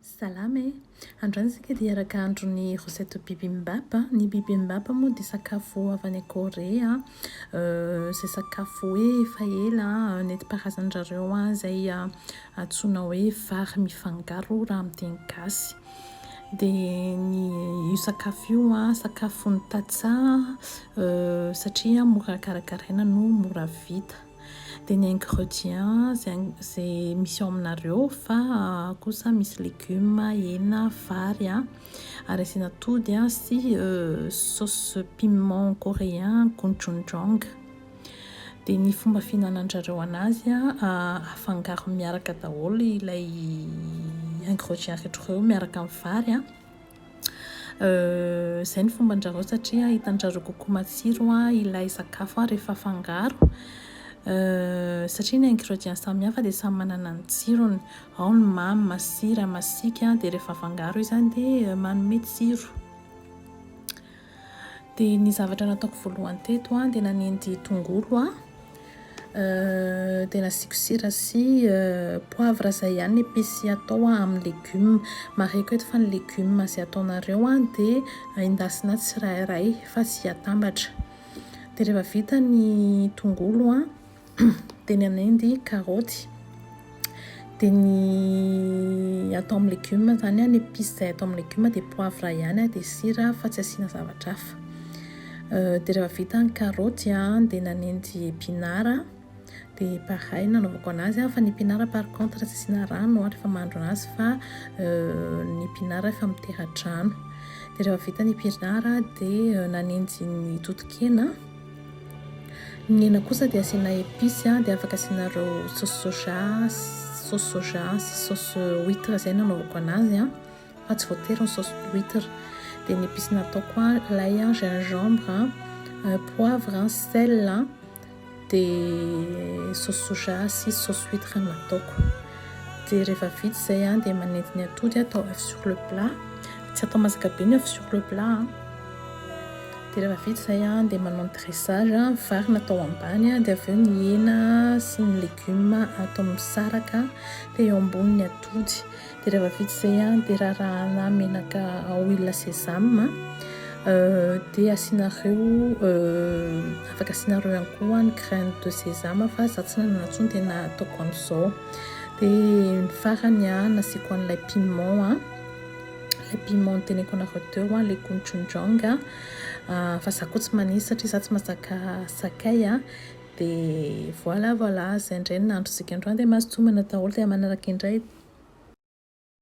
Salama androany isika dia araka andro ny recette bibimbap. Ny bibimbap moa dia sakafo avy any Korea. Izay sakafo hoe efa ela nentim-paharazan-jareo izay antsoina hoe vary mifangaro raha amin'ny teny gasy. Dia io sakafo io sakafon'ny tantsaha satria mora karakaraina no mora vita. Dia ny ingrédients izay misy ao aminareo fa kosa misy légumes, hena, vary ary asiana atody sy sauce piment coréen gochujang. Dia ny fomba fihinananjareo anazy afangaro miaraka daholo ilay ingrédients rehetra ireo miaraka amin'ny vary izay ny fomban-jareo satria hitan-jareo kokoa matsiro ilay sakafo rehefa afangaro. Satria ny ingrédients samihafa dia samy manana ny tsirony. Ao ny mamy, masira, masika dia rehefa afangaro izany dia manome tsiro. Dia ny zavatra nataoko voalohany teto dia nanendy tongolo dia nasiako sira sy poivre izay ihany ny épices atao amin'ny légumes. Mareko eto fa ny légumes izay ataonareo dia endasina tsirairay fa tsy atambatra. Dia rehefa vita ny tongolo dia nanendy karaoty. Dia ny atao amin'ny légumes zany ny épices izay atao amin'ny légumes dia poivre ihany dia sira fa tsy asiana zavatra hafa. Dia rehefa vita ny karaoty dia nanendy épinard. Dia pareil nanaovako anazy fa ny épinard par contre tsy asiana rano rehefa mahandro anazy fa ny épinard efa mitera-drano. Dia rehefa vita ny épinard dia nanendy ny totokena. Ny hena kosa dia asiana épices dia afaka asianareo sauce soja sy sauce huître izay nanaovako anazy fa tsy voatery ny sauce huître. Dia ny épices nataoko lay, gingembre, poivre, sel dia sauce soja sy sauce huître nataoko. Dia rehefa vita izay dia manendy ny atody atao œuf sur le plat. Tsy atao masaka be ny œuf sur le plat. Dia rehefa vita izay dia manao dressage, vary natao ambany dia avy eo ny hena sy ny légumes atao misaraka dia eo ambony ny atody. Dia rehefa vita izay dia rarahana menaka huile sésame dia asianareo afaka asianareo ihany koa ny graine de sésame fa za tsy nanana intsony dia nataoko amin'izao. Dia ny farany nasiako an'ilay piment le piment teneko anareo teo le gochujang fa za koa tsy manisy satria za tsy mahazaka sakay dia voilà izay indray ny nahandro isika androany dia mahazo tomana daholo dia manaraka indray.